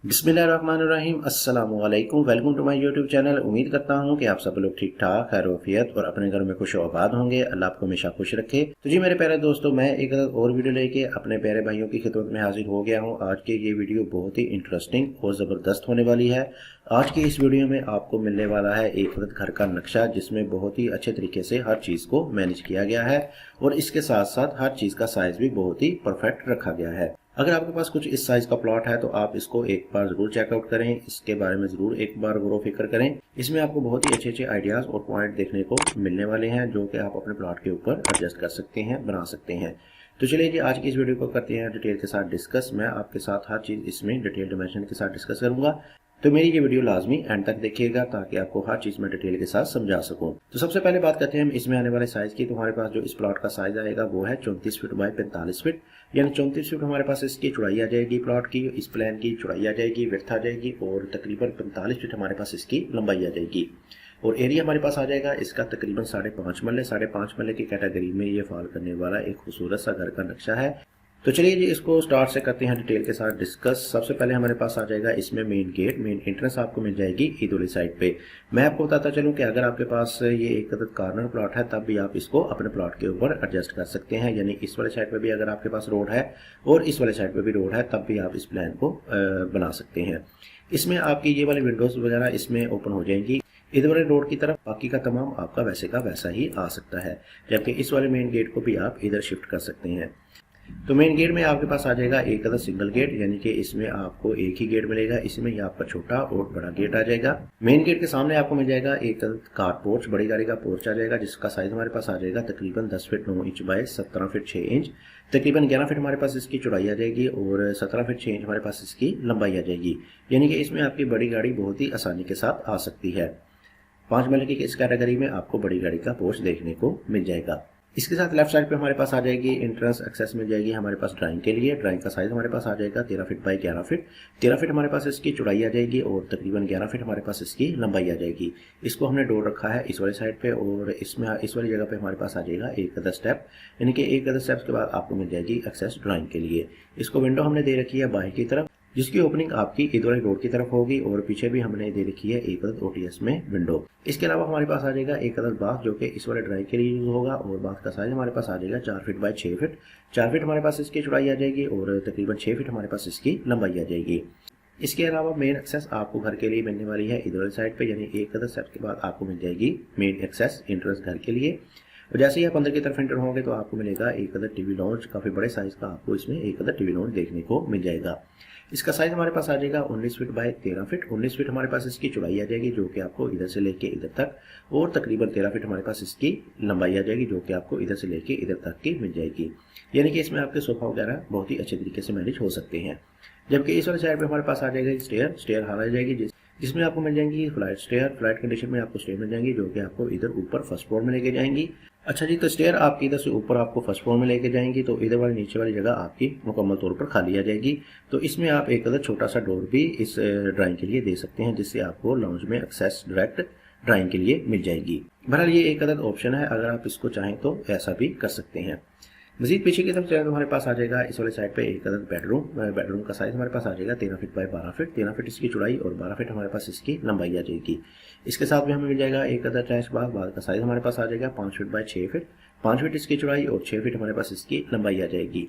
बिस्मिल्लाहिर्रहमानिर्रहीम अस्सलामुअलैकुम। Welcome to my YouTube channel. उम्मीद करता हूँ कि आप सब लोग ठीक ठाक खैरियत और अपने घर में खुश आबाद होंगे। अल्लाह आपको हमेशा खुश रखे। तो जी मेरे प्यारे दोस्तों, मैं एक और वीडियो लेके अपने प्यारे भाइयों की खिदमत में हाजिर हो गया हूँ। आज की ये वीडियो बहुत ही इंटरेस्टिंग और ज़बरदस्त होने वाली है। आज की इस वीडियो में आपको मिलने वाला है एक घर का नक्शा, जिसमें बहुत ही अच्छे तरीके से हर चीज़ को मैनेज किया गया है और इसके साथ साथ हर चीज़ का साइज भी बहुत ही परफेक्ट रखा गया है। अगर आपके पास कुछ इस साइज का प्लॉट है तो आप इसको एक बार जरूर चेकआउट करें, इसके बारे में जरूर एक बार गौर फिक्र करें। इसमें आपको बहुत ही अच्छे अच्छे आइडियाज और पॉइंट देखने को मिलने वाले हैं, जो कि आप अपने प्लॉट के ऊपर एडजस्ट कर सकते हैं, बना सकते हैं। तो चलिए जी, आज की इस वीडियो को करते हैं डिटेल के साथ डिस्कस। मैं आपके साथ हर चीज इसमें डिटेल डिमेंशन के साथ डिस्कस करूंगा, तो मेरी ये वीडियो लाजमी एंड तक देखिएगा ताकि आपको हर चीज में डिटेल के साथ समझा सकूं। तो सबसे पहले बात करते हैं हम इसमें आने वाले साइज की। तो हमारे पास जो इस प्लॉट का साइज आएगा वो है 34 फीट बाय 45 फीट, यानी 34 फीट हमारे पास इसकी चौड़ाई आ जाएगी प्लॉट की, इस प्लान की चौड़ाई आ जाएगी, विड्थ आ जाएगी और तकरीबन 45 फीट हमारे पास इसकी लंबाई आ जाएगी। और एरिया हमारे पास आ जाएगा इसका तकरीबन 5.5 मरले। 5.5 मरले की कैटेगरी में ये फॉल करने वाला एक खूबसूरत सा घर का नक्शा है। तो चलिए जी, इसको स्टार्ट से करते हैं डिटेल के साथ डिस्कस। सबसे पहले हमारे पास आ जाएगा इसमें मेन गेट, मेन एंट्रेंस आपको मिल जाएगी ईद वाली साइड पे। मैं आपको बताता चलूं कि अगर आपके पास ये एक कॉर्नर प्लॉट है तब भी आप इसको अपने प्लॉट के ऊपर एडजस्ट कर सकते हैं, यानी इस वाले साइड पे भी अगर आपके पास रोड है और इस वाले साइड पे भी रोड है तब भी आप इस प्लान को बना सकते हैं। इसमें आपकी ये वाली विंडोज वगैरह इसमें ओपन हो जाएंगी इधर वाले रोड की तरफ, बाकी का तमाम आपका वैसे का वैसा ही आ सकता है। जबकि इस वाले मेन गेट को भी आप इधर शिफ्ट कर सकते हैं। तो मेन गेट में आपके पास आ जाएगा एक सिंगल गेट, यानी कि इसमें आपको एक ही गेट मिलेगा। इसमें ही आपका छोटा और बड़ा गेट आ जाएगा। मेन गेट के सामने आपको मिल जाएगा एक कार पोर्च, बड़ी गाड़ी का पोर्च आ जाएगा, जिसका साइज हमारे पास आ जाएगा तकरीबन 10 feet 9 inch by 17 feet 6 inch. तकरीबन 11 फीट हमारे पास इसकी चौड़ाई आ जाएगी और 17 फीट 6 इंच हमारे पास इसकी लंबाई आ जाएगी, यानी कि इसमें आपकी बड़ी गाड़ी बहुत ही आसानी के साथ आ सकती है। 5 मरले की इस कैटेगरी में आपको बड़ी गाड़ी का पोर्च देखने को मिल जाएगा। इसके साथ लेफ्ट साइड पे हमारे पास आ जाएगी एंट्रेंस एक्सेस मिल जाएगी हमारे पास ड्राइंग के लिए। ड्राइंग का साइज हमारे पास आ जाएगा 13 फीट बाय 11 फीट। 13 फीट हमारे पास इसकी चौड़ाई आ जाएगी और तकरीबन 11 फीट हमारे पास इसकी लंबाई आ जाएगी। इसको हमने डोर रखा है इस वाले साइड पे और इसमें इस वाली जगह पे हमारे पास आ जाएगा एक अदर स्टेप, यानी कि एक अदर स्टेप्स के बाद आपको मिल जाएगी एक्सेस ड्राइंग के लिए। इसको विंडो हमने दे रखी है बाहर की तरफ, जिसकी ओपनिंग आपकी इधर वाली रोड की तरफ होगी और पीछे भी हमने दे रखी है एक अदद ओटीएस में विंडो। इसके अलावा हमारे पास आ जाएगा एक अदद बाथ, जो कि इस वाले ड्राइव के लिए यूज होगा और बाथ का साइज हमारे पास आ जाएगा 4 फीट बाय 6 फीट। 4 फीट हमारे पास इसकी चौड़ाई आ जाएगी और तकरीबन 6 फीट हमारे पास इसकी लंबाई आ जाएगी। इसके अलावा मेन एक्सेस आपको घर के लिए मिलने वाली है इधर वाली साइड पे, यानी एक अदद स्टेप के बाद आपको मिल जाएगी मेन एक्सेस एंट्रेंस घर के लिए। और जैसे ही आप अंदर की तरफ एंटर होंगे तो आपको मिलेगा एक अदर टीवी लॉन्च, काफी बड़े साइज का आपको इसमें एक अदर टीवी लॉन्च देखने को मिल जाएगा। इसका साइज हमारे पास आ जाएगा 19 फीट बाय 13 फीट। 19 फीट हमारे पास इसकी चौड़ाई आ जाएगी, जो कि आपको इधर से लेके इधर तक, और तकरीबन 13 फीट हमारे पास इसकी लंबाई आ जाएगी, जो कि आपको इधर से लेके इधर तक की मिल जाएगी। यानी कि इसमें आपके सोफा वगैरह बहुत ही अच्छे तरीके से मैनेज हो सकते हैं। जबकि इस वाले साइड पे हमारे पास आ जाएगा स्टेयर हाल आ जाएगी, जिसमें आपको मिल जाएंगी फ्लाइट स्टेयर। फ्लाइट कंडीशन में आपको स्टेयर मिल जाएंगी, जो कि आपको इधर ऊपर फर्स्ट फ्लोर में लेके जाएंगी। अच्छा जी, तो स्टेयर आपकी इधर से ऊपर आपको फर्स्ट फ्लोर में लेके जाएंगी, तो इधर वाली नीचे वाली जगह आपकी मुकम्मल तौर पर खाली आ जाएगी। तो इसमें आप एक अदर छोटा सा डोर भी इस ड्राइंग के लिए दे सकते हैं, जिससे आपको लाउंज में एक्सेस डायरेक्ट ड्राइंग के लिए मिल जाएगी। बहरहाल ये एक अदर ऑप्शन है, अगर आप इसको चाहें तो ऐसा भी कर सकते हैं। मजीद पीछे की तरफ चले तो हमारे पास आ जाएगा इस वाले साइड पे एक अदर बेडरूम का साइज हमारे पास आ जाएगा 13 फीट बाय 12 फीट। 13 फीट इसकी चौड़ाई और 12 फीट हमारे पास इसकी लंबाई आ जाएगी। इसके साथ में हमें मिल जाएगा एक अदर अटैच बाथ का साइज हमारे पास आ जाएगा 5 फीट बाय 6 फीट। 5 फीट इसकी चौड़ाई और 6 फीट हमारे पास इसकी लंबाई आ जाएगी।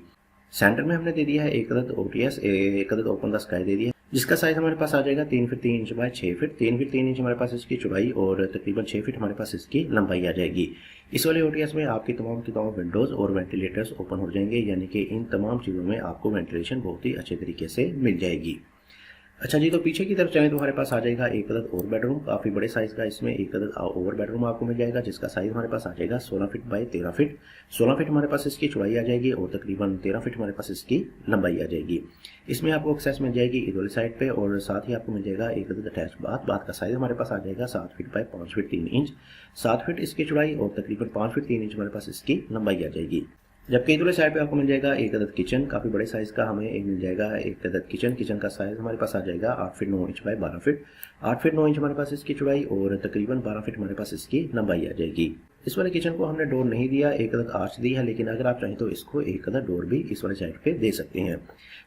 सेंटर में हमने दे दिया है एक अदद ओटीएस, एक अदद ओपन द स्काई दे दिया, जिसका साइज हमारे पास आ जाएगा 3 feet 3 inch by 6 feet. 3 feet 3 inch हमारे पास इसकी चौड़ाई और तकरीबन 6 फीट हमारे पास इसकी लंबाई आ जाएगी। इस वाले ओटीएस में आपकी तमाम विंडोज और वेंटिलेटर्स ओपन हो जाएंगे, यानी कि इन तमाम चीज़ों में आपको वेंटिलेशन बहुत ही अच्छे तरीके से मिल जाएगी। अच्छा जी, तो पीछे की तरफ चलें तो हमारे पास आ जाएगा एक अदद और बेडरूम, काफी बड़े साइज का इसमें एक अदद और बेडरूम आपको मिल जाएगा, जिसका साइज हमारे पास आ जाएगा 16 फीट बाय 13 फीट। 16 फीट हमारे पास इसकी चौड़ाई आ जाएगी और तकरीबन 13 फीट हमारे पास इसकी लंबाई आ जाएगी। इसमें आपको एक्सेस मिल जाएगी इधर वाली साइड पे और साथ ही आपको मिल जाएगा एक अदद अटैच बाथ का साइज हमारे पास आ जाएगा 7 feet by 5 feet 3 inch. 7 feet इसकी चौड़ाई और तकरीबन 5 फीट 3 इंच हमारे पास इसकी लंबाई आ जाएगी। जबकि इधर साइड पे आपको मिल जाएगा एक अदद किचन, काफी बड़े साइज का हमें एक मिल जाएगा एक अदद किचन का साइज हमारे पास आ जाएगा 8 feet 9 inch by 12 feet. 8 feet 9 inch हमारे पास इसकी चौड़ाई और तकरीबन 12 फीट हमारे पास इसकी लंबाई आ जाएगी। इस वाले किचन को हमने डोर नहीं दिया, एक अदद आर्च दी है, लेकिन अगर आप चाहें तो इसको एक अदद डोर भी इस वाले साइड पे दे सकते हैं।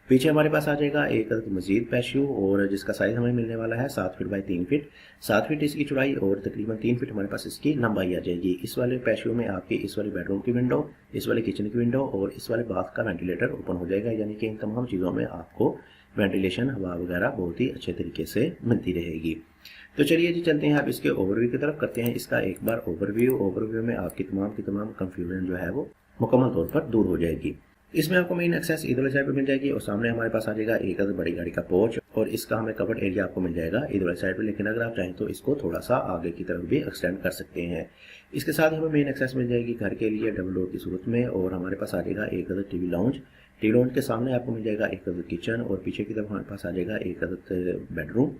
पीछे हमारे पास आ जाएगा एक अदद मजीद पैशियो, और जिसका साइज हमें मिलने वाला है 7 फीट बाई 3 फीट। 7 फीट इसकी चौड़ाई और तकरीबन 3 फीट हमारे पास इसकी लंबाई आ जाएगी। इस वाले पैशियो में आपकी इस वाली बेडरूम की विंडो, इस वाले किचन की विंडो और इस वाले बाथ का वेंटिलेटर ओपन हो जाएगा, यानी कि इन तमाम चीज़ों में आपको वेंटिलेशन, हवा वगैरह बहुत ही अच्छे तरीके से मिलती रहेगी। तो चलिए जी चलते हैं आप इसके ओवरव्यू की तरफ, करते हैं इसका एक बार ओवरव्यू में आपकी तमाम कंफ्यूजन जो है वो मुकम्मल तौर पर दूर हो जाएगी। इसमें आपको मेन एक्सेस इधर वाली साइड पर मिल जाएगी, और सामने हमारे पास आ जाएगा एक अदद बड़ी गाड़ी का पोर्च, और इसका हमें कवर्ड एरिया आपको मिल जाएगा इधर वाली साइड पर, लेकिन अगर आप चाहें तो इसको थोड़ा सा आगे की तरफ भी एक्सटेंड कर सकते हैं। इसके साथ हमें मेन एक्सेस मिल जाएगी घर के लिए डबल डोर की सूरत में, और हमारे पास आ जाएगा एक अदद टीवी लाउंज के सामने आपको मिल जाएगा एक अदद किचन, और पीछे की तरफ हमारे पास आ जाएगा एक अदद बेडरूम,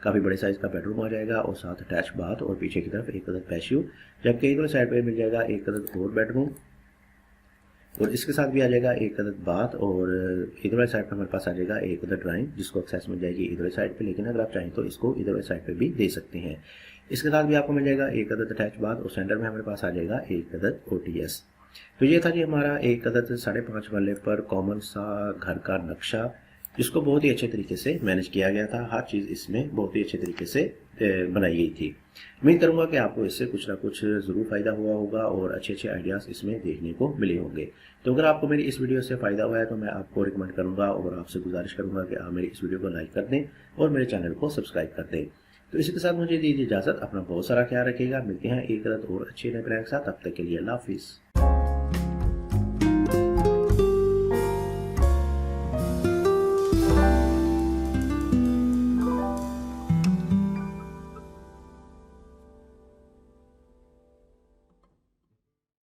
काफ़ी बड़े साइज़ का बेडरूम आ जाएगा, और साथ अटैच बाथ, और पीछे की तरफ एक अदद पैशियो। जबकि इधर साइड पे मिल जाएगा एक अदद और बेडरूम, और इसके साथ भी आ जाएगा एक अदद बाथ, और इधर वाली साइड पे हमारे पास आ जाएगा एक अदद ड्राइंग, जिसको एक्सेस मिल जाएगी इधर वाली साइड पे, लेकिन अगर आप चाहें तो इसको इधर वाली साइड पे भी दे सकते हैं। इसके साथ भी आपको मिल जाएगा एक अदद अटैच बाथ, और सेंटर में हमारे पास आ जाएगा एक अदद OTS। तो ये था जी हमारा एक अदद 5.5 मरले पर कॉमन सा घर का नक्शा, जिसको बहुत ही अच्छे तरीके से मैनेज किया गया था। हर चीज़ इसमें बहुत ही अच्छे तरीके से बनाई गई थी। उम्मीद करूंगा कि आपको इससे कुछ ना कुछ ज़रूर फ़ायदा हुआ होगा, और अच्छे अच्छे आइडियाज़ इसमें देखने को मिले होंगे। तो अगर आपको मेरी इस वीडियो से फ़ायदा हुआ है तो मैं आपको रिकमेंड करूंगा और आपसे गुजारिश करूंगा कि आप मेरी इस वीडियो को लाइक कर दें और मेरे चैनल को सब्सक्राइब कर दें। तो इसी के साथ मुझे दीजिए इजाज़त, अपना बहुत सारा ख्याल रखिएगा। मिलते हैं एक अदद और अच्छे नए प्लान के साथ, तब तक के लिए अल्लाह हाफिज़।